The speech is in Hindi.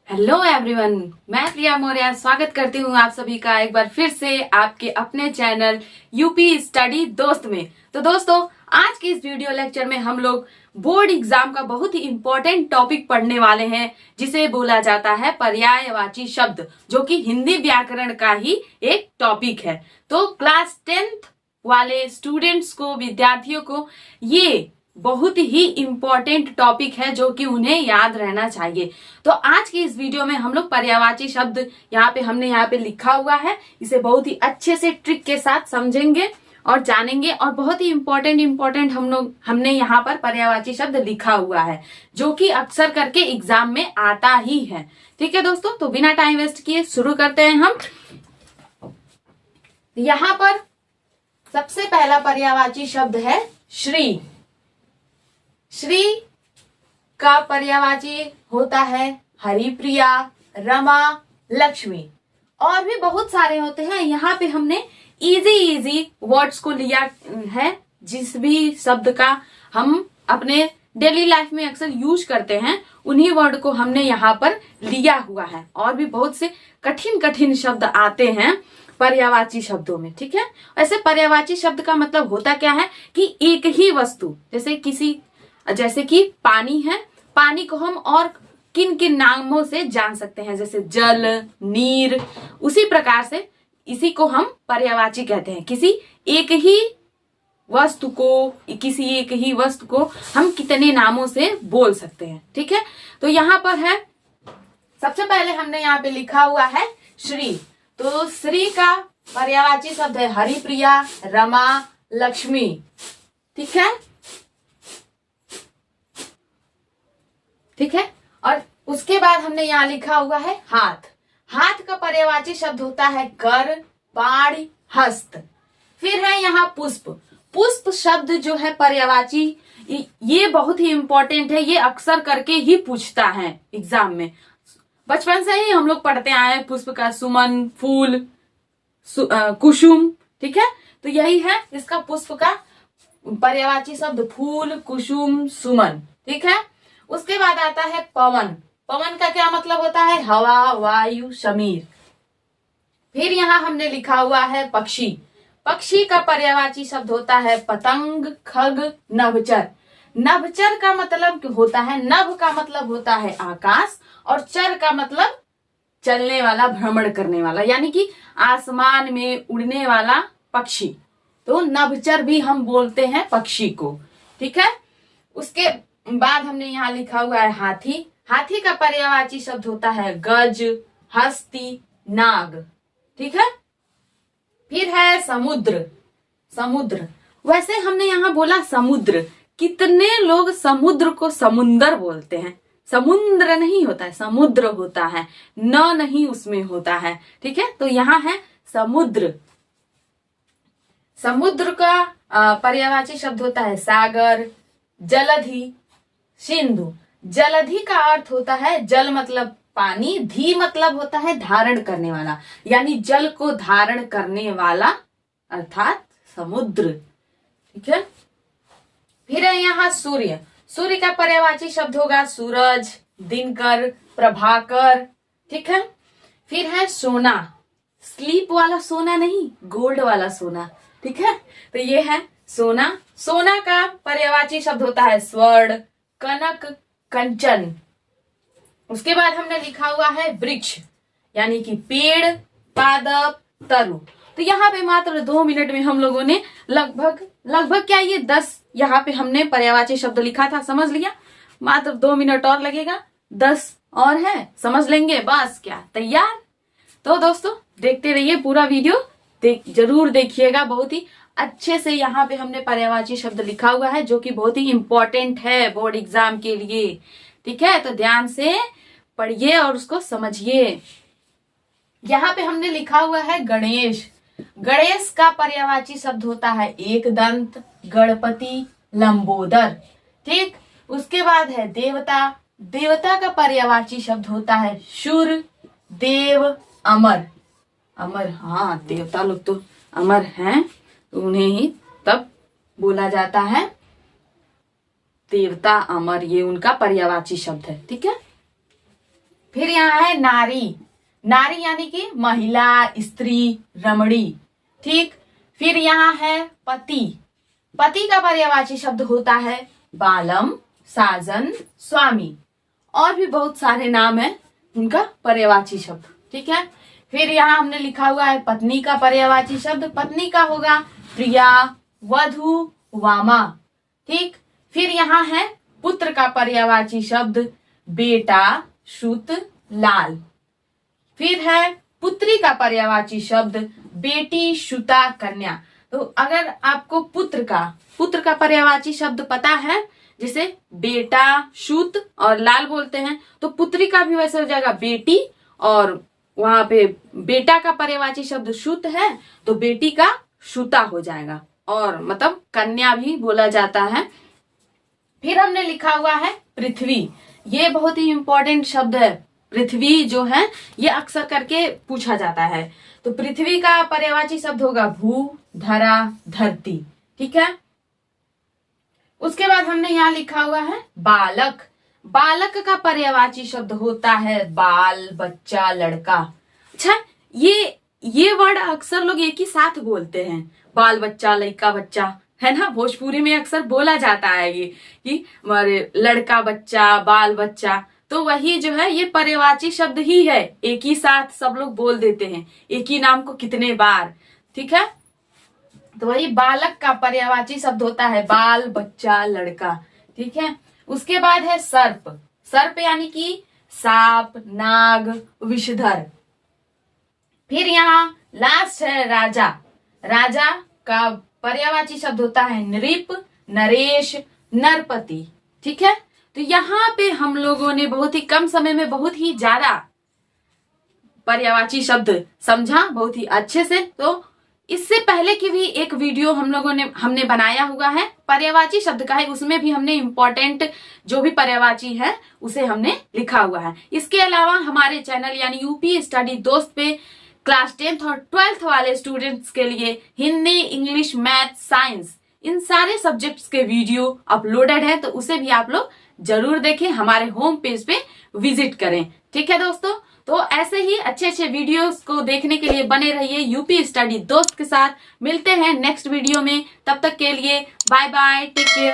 हेलो एवरीवन, मैं प्रिया मौर्य स्वागत करती हूँ आप सभी का एक बार फिर से आपके अपने चैनल यूपी स्टडी दोस्त में। तो दोस्तों, आज के इस वीडियो लेक्चर में हम लोग बोर्ड एग्जाम का बहुत ही इंपॉर्टेंट टॉपिक पढ़ने वाले हैं, जिसे बोला जाता है पर्यायवाची शब्द, जो कि हिंदी व्याकरण का ही एक टॉपिक है। तो क्लास 10th वाले स्टूडेंट्स को, विद्यार्थियों को ये बहुत ही इंपॉर्टेंट टॉपिक है जो कि उन्हें याद रहना चाहिए। तो आज की इस वीडियो में हम लोग पर्यायवाची शब्द हमने यहाँ पे लिखा हुआ है, इसे बहुत ही अच्छे से ट्रिक के साथ समझेंगे और जानेंगे। और बहुत ही इंपॉर्टेंट हमने यहाँ पर पर्यायवाची शब्द लिखा हुआ है, जो कि अक्सर करके एग्जाम में आता ही है। ठीक है दोस्तों, तो बिना टाइम वेस्ट किए शुरू करते हैं हम। यहाँ पर सबसे पहला पर्यायवाची शब्द है श्री। श्री का पर्यायवाची होता है हरिप्रिया, रमा, लक्ष्मी, और भी बहुत सारे होते हैं। यहाँ पे हमने इजी वर्ड्स को लिया है, जिस भी शब्द का हम अपने डेली लाइफ में अक्सर यूज करते हैं, उन्हीं वर्ड को हमने यहाँ पर लिया हुआ है। और भी बहुत से कठिन शब्द आते हैं पर्यायवाची शब्दों में। ठीक है, ऐसे पर्यायवाची शब्द का मतलब होता क्या है कि एक ही वस्तु, जैसे कि पानी है, पानी को हम और किन किन नामों से जान सकते हैं, जैसे जल, नीर। उसी प्रकार से इसी को हम पर्यायवाची कहते हैं। किसी एक ही वस्तु को हम कितने नामों से बोल सकते हैं। ठीक है, तो यहाँ पर है, सबसे पहले हमने यहाँ पे लिखा हुआ है श्री। तो श्री का पर्यायवाची शब्द है हरिप्रिया, रमा, लक्ष्मी। ठीक है, और उसके बाद हमने यहाँ लिखा हुआ है हाथ। हाथ का पर्यायवाची शब्द होता है कर, बाण, हस्त। फिर है यहाँ पुष्प। पुष्प शब्द जो है पर्यायवाची, ये बहुत ही इंपॉर्टेंट है, ये अक्सर करके ही पूछता है एग्जाम में। बचपन से ही हम लोग पढ़ते आए हैं पुष्प का, सुमन, फूल, कुसुम। ठीक है, तो यही है इसका पुष्प का पर्यायवाची शब्द, फूल, कुसुम, सुमन। ठीक है, उसके बाद आता है पवन। पवन का क्या मतलब होता है? हवा, वायु, समीर। फिर यहाँ हमने लिखा हुआ है पक्षी। पक्षी का पर्यायवाची शब्द होता है पतंग, खग, नभचर। नभचर का मतलब होता है, नभ का मतलब होता है आकाश, और चर का मतलब चलने वाला, भ्रमण करने वाला, यानी कि आसमान में उड़ने वाला पक्षी। तो नभचर भी हम बोलते हैं पक्षी को। ठीक है, उसके बाद हमने यहाँ लिखा हुआ है हाथी। हाथी का पर्यायवाची शब्द होता है गज, हस्ती, नाग। ठीक है, फिर है समुद्र। समुद्र, वैसे हमने यहाँ बोला समुद्र, कितने लोग समुद्र को समुंदर बोलते हैं। समुद्र नहीं होता है, समुद्र होता है, न नहीं उसमें होता है। ठीक है, तो यहाँ है समुद्र। समुद्र का पर्यायवाची शब्द होता है सागर, जलधि, सिंधु। जलधि का अर्थ होता है जल मतलब पानी, धी मतलब होता है धारण करने वाला, यानी जल को धारण करने वाला, अर्थात समुद्र। ठीक है, फिर है यहाँ सूर्य। सूर्य का पर्यायवाची शब्द होगा सूरज, दिनकर, प्रभाकर। ठीक है, फिर है सोना। स्लीप वाला सोना नहीं, गोल्ड वाला सोना। ठीक है, तो ये है सोना। सोना का पर्यायवाची शब्द होता है स्वर्ण, कनक, कंचन। उसके बाद हमने लिखा हुआ है वृक्ष, यानी कि पेड़, पादप, तरु। तो यहाँ पे मात्र 2 मिनट में हम लोगों ने लगभग क्या, ये 10 यहाँ पे हमने पर्यायवाची शब्द लिखा था, समझ लिया। मात्र 2 मिनट और लगेगा, 10 और है, समझ लेंगे, बस क्या तैयार। तो दोस्तों देखते रहिए पूरा वीडियो, जरूर देखिएगा। बहुत ही अच्छे से यहाँ पे हमने पर्यायवाची शब्द लिखा हुआ है, जो कि बहुत ही इंपॉर्टेंट है बोर्ड एग्जाम के लिए। ठीक है, तो ध्यान से पढ़िए और उसको समझिए। यहाँ पे हमने लिखा हुआ है गणेश। गणेश का पर्यायवाची शब्द होता है एक दंत, गणपति, लंबोदर। ठीक, उसके बाद है देवता। देवता का पर्यायवाची शब्द होता है शूर, देव, अमर। अमर, हाँ, देवता लोग तो अमर हैं, तो उन्हें ही तब बोला जाता है देवता, अमर, ये उनका पर्यायवाची शब्द है। ठीक है, फिर यहाँ है नारी, नारी यानी कि महिला, स्त्री, रमणी। ठीक, फिर यहाँ है पति, पति का पर्यायवाची शब्द होता है बालम, साजन, स्वामी, और भी बहुत सारे नाम है उनका पर्यायवाची शब्द। ठीक है, फिर यहाँ हमने लिखा हुआ है पत्नी का पर्यायवाची शब्द, पत्नी का होगा प्रिया, वधु, वामा। ठीक, फिर यहाँ है पुत्र का पर्यायवाची शब्द बेटा, श्रुत, लाल। फिर है पुत्री का पर्यायवाची शब्द बेटी, श्रुता, कन्या। तो अगर आपको पुत्र का पर्यायवाची शब्द पता है, जिसे बेटा, श्रुत और लाल बोलते हैं, तो पुत्री का भी वैसे हो जाएगा बेटी, और वहां पे बेटा का पर्यायवाची शब्द श्रुत है तो बेटी का श्रुता हो जाएगा, और मतलब कन्या भी बोला जाता है। फिर हमने लिखा हुआ है पृथ्वी, ये बहुत ही इंपॉर्टेंट शब्द है। पृथ्वी जो है ये अक्सर करके पूछा जाता है। तो पृथ्वी का पर्यायवाची शब्द होगा भू, धरा, धरती। ठीक है, उसके बाद हमने यहाँ लिखा हुआ है बालक, बालक का पर्यायवाची शब्द होता है बाल, बच्चा, लड़का। अच्छा, ये वर्ड अक्सर लोग एक ही साथ बोलते हैं, बाल बच्चा, लड़का बच्चा, है ना। भोजपुरी में अक्सर बोला जाता है ये कि हमारे लड़का बच्चा, बाल बच्चा, तो वही जो है ये पर्यायवाची शब्द ही है, एक ही साथ सब लोग बोल देते हैं एक ही नाम को कितने बार। ठीक है, तो वही बालक का पर्यायवाची शब्द होता है बाल, बच्चा, लड़का। ठीक है, उसके बाद है सर्प, सर्प यानी कि सांप, नाग, विषधर। फिर यहाँ लास्ट है राजा, राजा का पर्यायवाची शब्द होता है नृप, नरेश, नरपति। ठीक है, तो यहाँ पे हम लोगों ने बहुत ही कम समय में बहुत ही ज्यादा पर्यायवाची शब्द समझा, बहुत ही अच्छे से। तो इससे पहले की भी एक वीडियो हमने बनाया हुआ है पर्यायवाची शब्द का है, उसमें भी हमने इम्पोर्टेंट जो भी पर्यायवाची है उसे हमने लिखा हुआ है। इसके अलावा हमारे चैनल यानी यूपी स्टडी दोस्त पे क्लास 10th और 12th वाले स्टूडेंट्स के लिए हिंदी, इंग्लिश, मैथ, साइंस, इन सारे सब्जेक्ट्स के वीडियो अपलोडेड है, तो उसे भी आप लोग जरूर देखें, हमारे होम पेज पे विजिट करें। ठीक है दोस्तों, तो ऐसे ही अच्छे अच्छे वीडियोस को देखने के लिए बने रहिए यूपी स्टडी दोस्त के साथ। मिलते हैं नेक्स्ट वीडियो में, तब तक के लिए बाय बाय, टेक केयर।